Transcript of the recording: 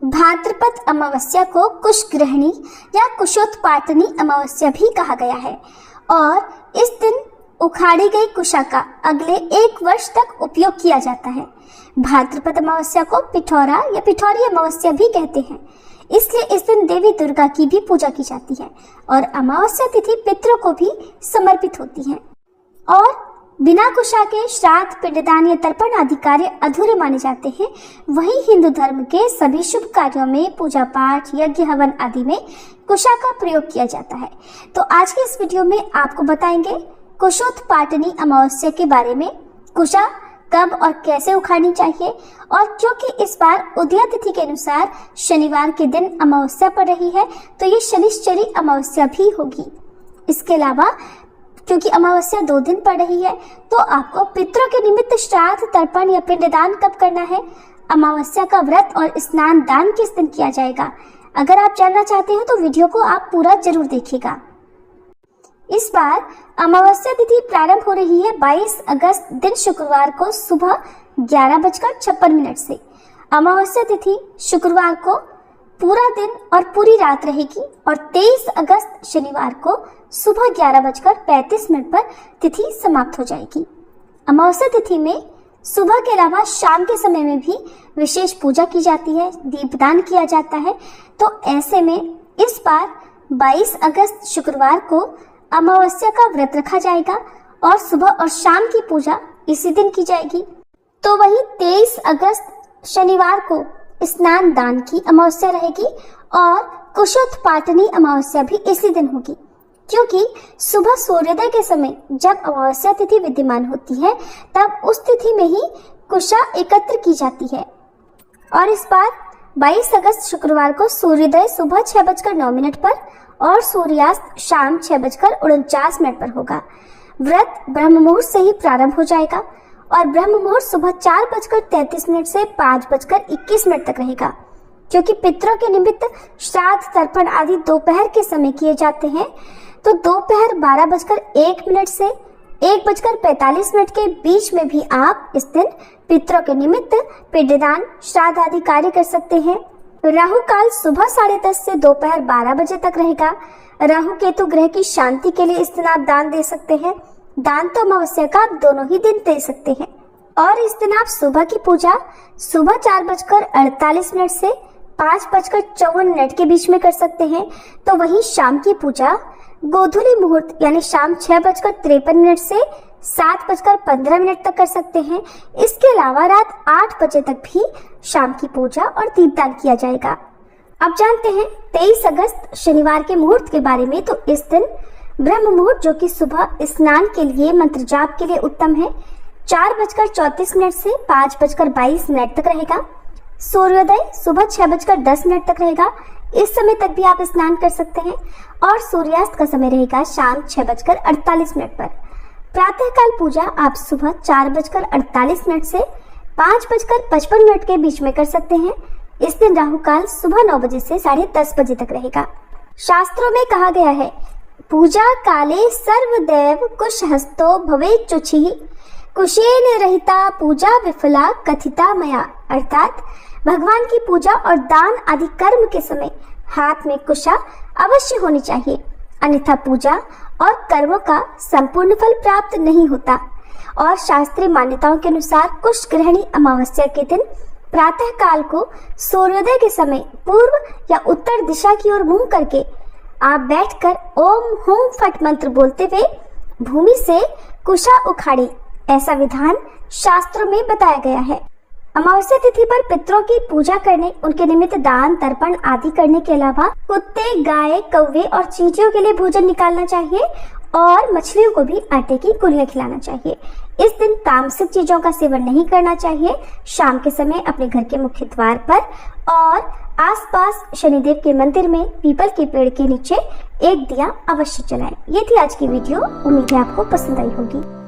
भाद्रपद अमावस्या को कुशग्रहणी या कुशोत्पाटनी अमावस्या भी कहा गया है और इस दिन उखाड़ी गई कुशा का अगले 1 वर्ष तक उपयोग किया जाता है। भाद्रपद अमावस्या को पिठौरा या पिठौरी अमावस्या भी कहते हैं, इसलिए इस दिन देवी दुर्गा की भी पूजा की जाती है और अमावस्या तिथि पितरों को भी समर्पित होती है। और बिना कुशा के श्राद्ध, पिंडदान या तर्पण आदि कार्य अधूरे माने जाते हैं। वहीं हिंदू धर्म के सभी शुभ कार्यों में, पूजा पाठ, यज्ञ, हवन आदि में कुशा का प्रयोग किया जाता है। तो आज के इस वीडियो में आपको बताएंगे कुशोत्पाटनी अमावस्या के बारे में। कुशा कब और कैसे उखाड़नी चाहिए, और क्योंकि इस बार उदया तिथि के अनुसार शनिवार के दिन अमावस्या पड़ रही है तो ये शनिश्चरी अमावस्या भी होगी। इसके अलावा क्योंकि अमावस्या 2 दिन पड़ रही है तो आपको पितरों के निमित्त श्राद्ध, तर्पण या पिंडदान कब करना है, अमावस्या का व्रत और स्नान दान किस दिन किया जाएगा। अगर आप जानना चाहते हैं तो वीडियो को आप पूरा जरूर देखिएगा। इस बार अमावस्या तिथि प्रारंभ हो रही है 22 अगस्त दिन शुक्रवार को सुबह 11:56 से। अमावस्या तिथि शुक्रवार को पूरा दिन और पूरी रात रहेगी और 23 अगस्त शनिवार को सुबह 11:35 पर तिथि समाप्त हो जाएगी। अमावस्या तिथि में सुबह के अलावा शाम के समय में भी विशेष पूजा की जाती है, दीपदान किया जाता है। तो ऐसे में इस बार 22 अगस्त शुक्रवार को अमावस्या का व्रत रखा जाएगा और सुबह और शाम की पूजा इसी दिन की जाएगी। तो वहीं 23 अगस्त शनिवार को स्नान दान की अमावस्या रहेगी और कुशोत्पाटनी अमावस्या भी इसी दिन होगी, क्योंकि सुबह सूर्योदय के समय जब अमावस्या तिथि विद्यमान होती है तब उस तिथि में ही कुशा एकत्र की जाती है। और इस बार 22 अगस्त शुक्रवार को सूर्योदय सुबह 6:09 पर और सूर्यास्त शाम 6:49 पर होगा। व्रत ब्रह्म मुहूर्त से ही प्रारंभ हो जाएगा और ब्रह्म मुहूर्त सुबह 4:33 से 5:21 तक रहेगा, क्योंकि पितरों के निमित्त श्राद्ध, तर्पण आदि दोपहर के समय किए जाते हैं। तो दोपहर 12:01 से 1:45 के बीच में भी आप इस दिन पितरों के निमित्त पिंडदान, श्राद्ध आदि कार्य कर सकते हैं। राहु काल सुबह 10:30 से दोपहर 12 बजे तक रहेगा। राहु केतु ग्रह की शांति के लिए इस दिन आप दान दे सकते हैं। दान तो अमावस्या का आप दोनों ही दिन दे सकते हैं। और इस दिन आप सुबह की पूजा सुबह 4:48 से 5:54 के बीच में कर सकते हैं। तो वहीं शाम की पूजा गोधूली मुहूर्त यानी शाम 6:53 से 7:15 तक कर सकते हैं। इसके अलावा रात 8 बजे तक भी शाम की पूजा और दीपदान किया जाएगा। अब जानते हैं 23 अगस्त शनिवार के मुहूर्त के बारे में। तो इस दिन ब्रह्म मुहूर्त, जो कि सुबह स्नान के लिए, मंत्र जाप के लिए उत्तम है, 4:34 से 5:22 तक रहेगा। सूर्योदय सुबह 6:10 तक रहेगा, इस समय तक भी आप स्नान कर सकते हैं। और सूर्यास्त का समय रहेगा शाम 6:48 पर। प्रातःकाल पूजा आप सुबह 4:48 से 5:55 के बीच में कर सकते हैं। इस दिन राहु काल सुबह 9 बजे से 10:30 बजे तक रहेगा। शास्त्रों में कहा गया है, पूजा काले सर्वदैव कुश हस्तो भवेत् चुचिः, कुशेन रहिता पूजा विफला कथिता मया। अर्थात भगवान की पूजा और दान आदि कर्म के समय हाथ में कुशा अवश्य होनी चाहिए, अन्यथा पूजा और कर्मों का संपूर्ण फल प्राप्त नहीं होता। और शास्त्रीय मान्यताओं के अनुसार कुशग्रहणी अमावस्या के दिन प्रातः काल को सूर्योदय के समय पूर्व या उत्तर दिशा की ओर मुंह करके आप बैठकर ओम हुम फट मंत्र बोलते हुए भूमि से कुशा उखाड़े, ऐसा विधान शास्त्रों में बताया गया है। अमावस्या तिथि पर पितरों की पूजा करने, उनके निमित्त दान, तर्पण आदि करने के अलावा कुत्ते, गाय, कौवे और चींटियों के लिए भोजन निकालना चाहिए और मछलियों को भी आटे की गुलियां खिलाना चाहिए। इस दिन तामसिक चीजों का सेवन नहीं करना चाहिए। शाम के समय अपने घर के मुख्य द्वार पर और आसपास शनिदेव के मंदिर में पीपल के पेड़ के नीचे एक दिया अवश्य जलाएं। ये थी आज की वीडियो, उम्मीद है आपको पसंद आई होगी।